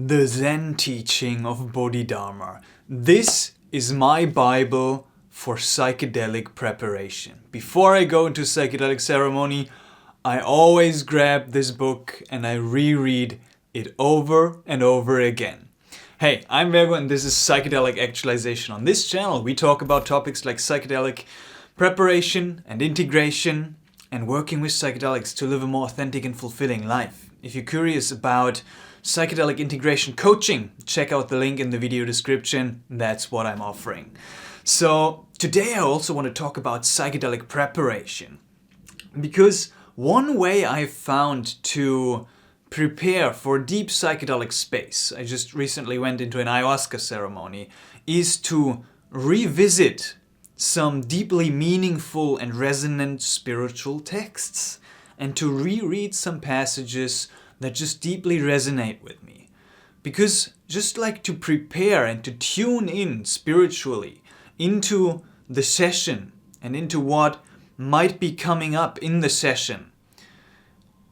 The Zen teaching of Bodhidharma. This is my Bible for psychedelic preparation. Before I go into psychedelic ceremony, I always grab this book and I reread it over and over again. Hey, I'm Virgo and this is Psychedelic Actualization. On this channel we talk about topics like psychedelic preparation and integration and working with psychedelics to live a more authentic and fulfilling life. If you're curious about psychedelic integration coaching, check out the link in the video description. That's what I'm offering. So today I also want to talk about psychedelic preparation, because one way I've found to prepare for deep psychedelic space, I just recently went into an ayahuasca ceremony, is to revisit some deeply meaningful and resonant spiritual texts and to reread some passages that just deeply resonate with me. Because just like to prepare and to tune in spiritually into the session and into what might be coming up in the session,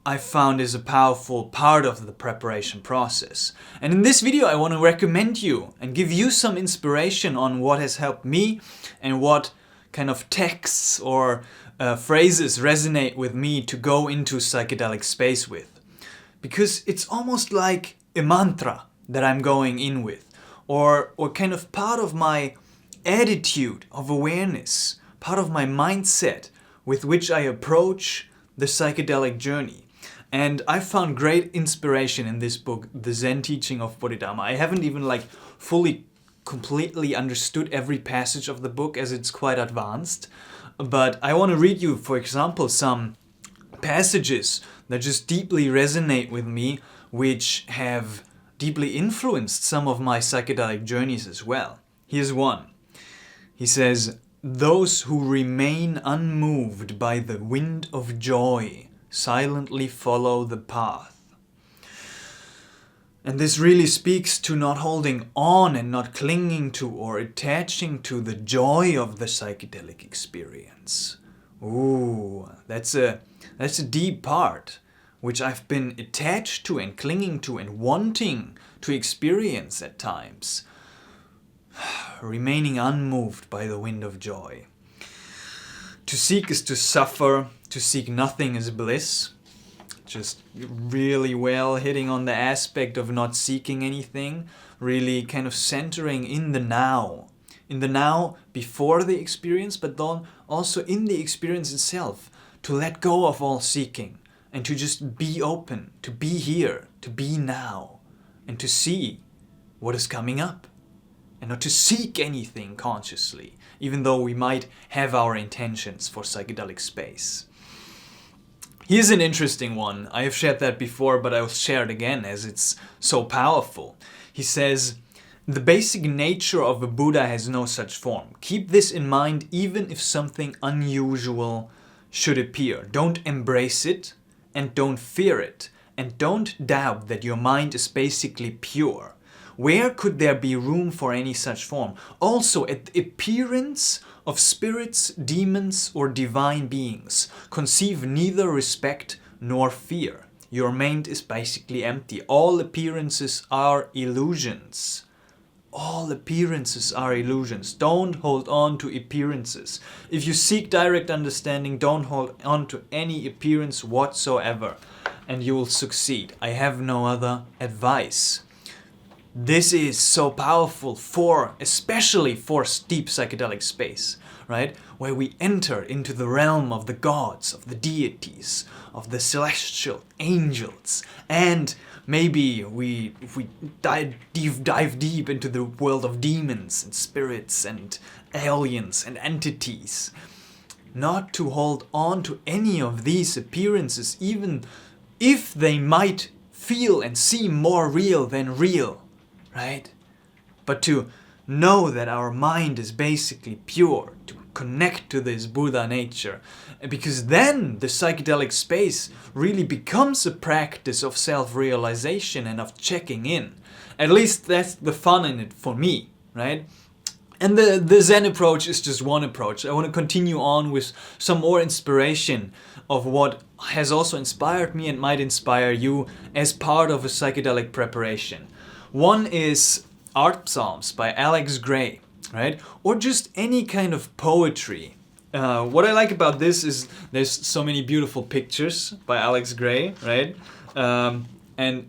I found is a powerful part of the preparation process. And in this video I want to recommend you and give you some inspiration on what has helped me and what kind of texts or phrases resonate with me to go into psychedelic space with. Because it's almost like a mantra that I'm going in with, or kind of part of my attitude of awareness, part of my mindset with which I approach the psychedelic journey. And I found great inspiration in this book, The Zen Teaching of Bodhidharma. I haven't even fully, completely understood every passage of the book as it's quite advanced, but I want to read you, for example, some passages that just deeply resonate with me, which have deeply influenced some of my psychedelic journeys as well. Here's one. He says, "Those who remain unmoved by the wind of joy silently follow the path." And this really speaks to not holding on and not clinging to or attaching to the joy of the psychedelic experience. Ooh, that's a deep part, which I've been attached to and clinging to and wanting to experience at times. Remaining unmoved by the wind of joy. To seek is to suffer, to seek nothing is bliss. Just really well hitting on the aspect of not seeking anything, really kind of centering in the now. In the now before the experience, but then also in the experience itself, to let go of all seeking and to just be open, to be here, to be now, and to see what is coming up. And not to seek anything consciously, even though we might have our intentions for psychedelic space. Here's an interesting one. I have shared that before, but I will share it again as it's so powerful. He says, "The basic nature of a Buddha has no such form. Keep this in mind even if something unusual should appear. Don't embrace it and don't fear it. And don't doubt that your mind is basically pure. Where could there be room for any such form? Also, at the appearance of spirits, demons, or divine beings, conceive neither respect nor fear. Your mind is basically empty. All appearances are illusions." All appearances are illusions. Don't hold on to appearances. If you seek direct understanding, don't hold on to any appearance whatsoever, and you will succeed. I have no other advice. This is so powerful especially for deep psychedelic space, right? Where we enter into the realm of the gods, of the deities, of the celestial angels, and maybe we dive deep into the world of demons and spirits and aliens and entities. Not to hold on to any of these appearances, even if they might feel and seem more real than real. Right? But to know that our mind is basically pure, to connect to this Buddha nature, because then the psychedelic space really becomes a practice of self-realization and of checking in. At least that's the fun in it for me, right? And the Zen approach is just one approach. I want to continue on with some more inspiration of what has also inspired me and might inspire you as part of a psychedelic preparation. One is Art Psalms by Alex Gray, right? Or just any kind of poetry. What I like about this is there's so many beautiful pictures by Alex Gray, right? And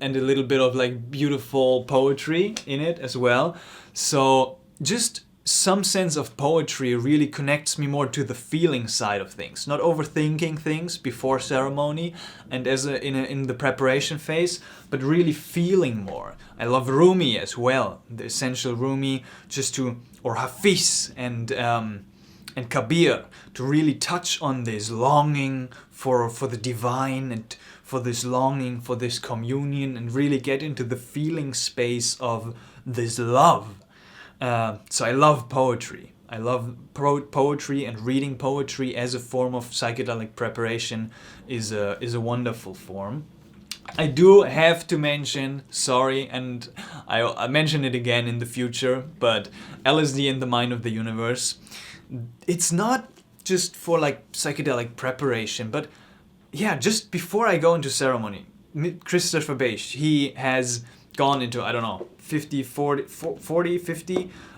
a little bit of like beautiful poetry in it as well. So just some sense of poetry really connects me more to the feeling side of things, not overthinking things before ceremony and in the preparation phase, but really feeling more. I love Rumi as well, the essential Rumi, or Hafiz and Kabir, to really touch on this longing for the divine and for this longing for this communion and really get into the feeling space of this love. So I love poetry. I love poetry, and reading poetry as a form of psychedelic preparation is a wonderful form. I do have to mention, sorry, and I mention it again in the future, but LSD and the Mind of the Universe, it's not just for like psychedelic preparation, but yeah, just before I go into ceremony. Christopher Beisch, he has gone into, I don't know, 50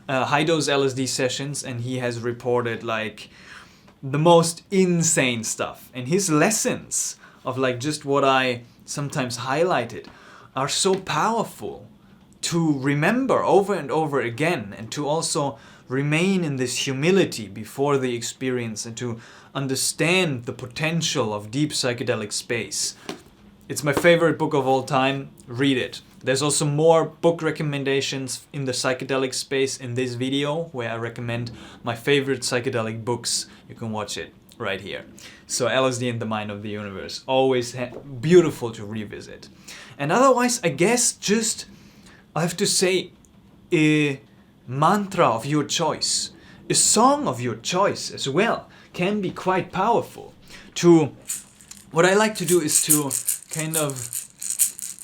high-dose LSD sessions, and he has reported like the most insane stuff. And his lessons of like just what I sometimes highlighted are so powerful to remember over and over again, and to also remain in this humility before the experience and to understand the potential of deep psychedelic space. It's my favorite book of all time. Read it. There's also more book recommendations in the psychedelic space in this video, where I recommend my favorite psychedelic books. You can watch it right here. So LSD and the Mind of the Universe, always beautiful to revisit. And otherwise, I guess just I have to say a mantra of your choice, a song of your choice as well, can be quite powerful. What I like to do is to kind of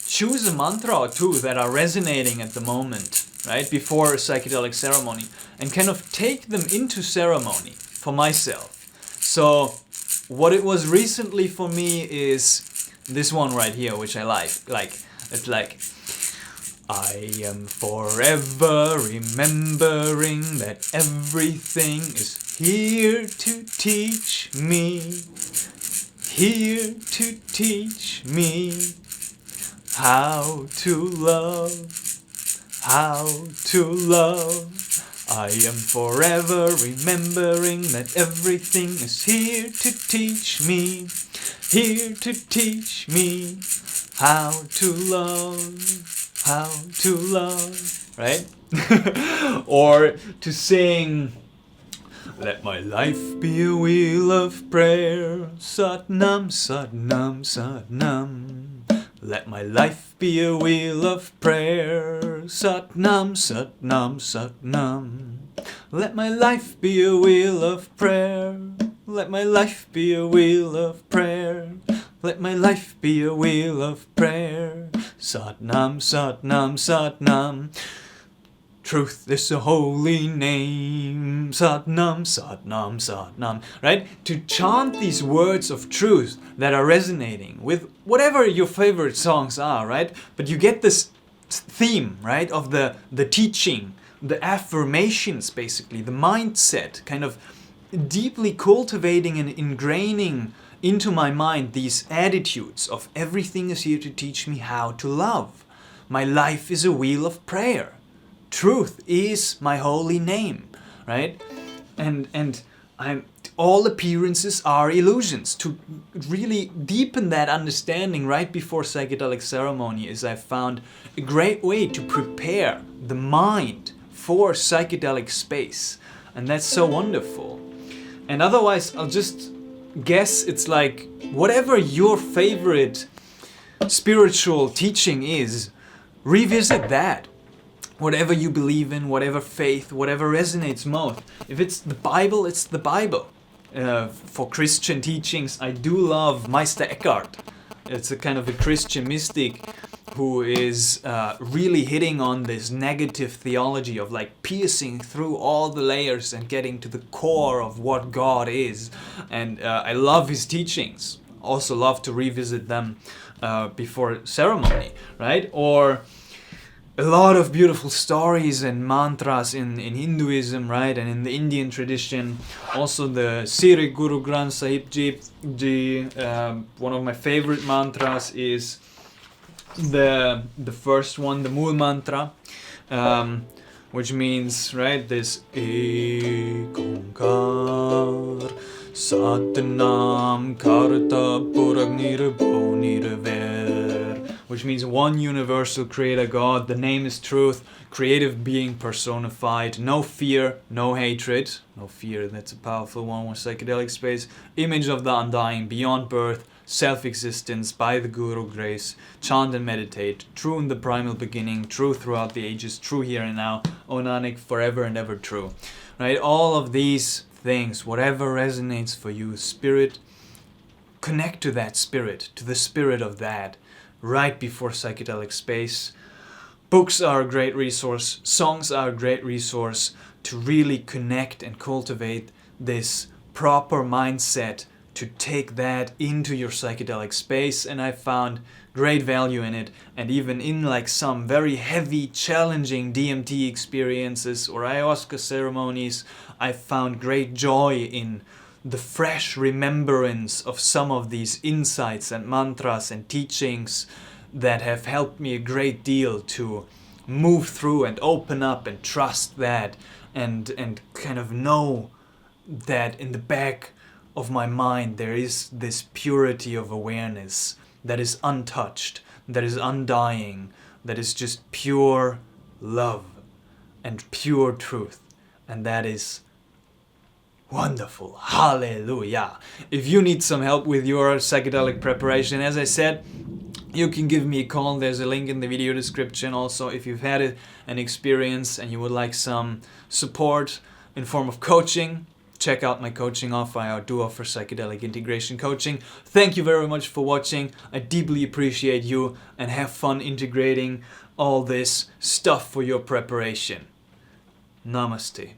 choose a mantra or two that are resonating at the moment, right, before a psychedelic ceremony, and kind of take them into ceremony for myself. So what it was recently for me is this one right here, which I like. It's like, I am forever remembering that everything is here to teach me, here to teach me how to love, how to love. I am forever remembering that everything is here to teach me how to love, right? Or to sing, let my life be a wheel of prayer, Sat Nam, Sat Nam, Sat Nam. Let my life be a wheel of prayer, Sat Nam, Sat Nam, Sat Nam. Let my life be a wheel of prayer, let my life be a wheel of prayer, let my life be a wheel of prayer, Sat Nam, Sat Nam, Sat Nam. Truth is a holy name, Sat Nam, Sat Nam, Sat Nam, right? To chant these words of truth that are resonating with whatever your favorite songs are, right? But you get this theme, right, of the teaching, the affirmations, basically, the mindset, kind of deeply cultivating and ingraining into my mind these attitudes of everything is here to teach me how to love. My life is a wheel of prayer. Truth is my holy name, right? And all appearances are illusions. To really deepen that understanding right before psychedelic ceremony is, I've found, a great way to prepare the mind for psychedelic space. And that's so wonderful. And otherwise, I'll just guess it's like whatever your favorite spiritual teaching is, revisit that. Whatever you believe in, whatever faith, whatever resonates most. If it's the Bible, it's the Bible. For Christian teachings, I do love Meister Eckhart. It's a kind of a Christian mystic who is really hitting on this negative theology of like piercing through all the layers and getting to the core of what God is. And I love his teachings. Also love to revisit them before ceremony, right? Or a lot of beautiful stories and mantras in Hinduism, right, and in the Indian tradition. Also the Sri Guru Granth Sahib Ji, one of my favorite mantras is the first one, the Mool mantra, which means, right, this Ek Onkar Satnam Karta Puragnirabho Nirver, which means one universal creator God, the name is truth, creative being personified, no fear, no hatred, no fear, that's a powerful one with psychedelic space, image of the undying, beyond birth, self-existence, by the Guru grace, chant and meditate, true in the primal beginning, true throughout the ages, true here and now, O Nanak, forever and ever true. Right, all of these things, whatever resonates for you, spirit, connect to that spirit, to the spirit of that, right before psychedelic space. Books are a great resource, songs are a great resource to really connect and cultivate this proper mindset to take that into your psychedelic space, and I found great value in it. And even in like some very heavy, challenging DMT experiences or ayahuasca ceremonies, I found great joy in the fresh remembrance of some of these insights and mantras and teachings that have helped me a great deal to move through and open up and trust that and kind of know that in the back of my mind there is this purity of awareness that is untouched, that is undying, that is just pure love and pure truth, and that is wonderful. Hallelujah. If you need some help with your psychedelic preparation, as I said, you can give me a call. There's a link in the video description. Also, if you've had an experience and you would like some support in form of coaching, check out my coaching offer. I do offer psychedelic integration coaching. Thank you very much for watching. I deeply appreciate you, and have fun integrating all this stuff for your preparation. Namaste.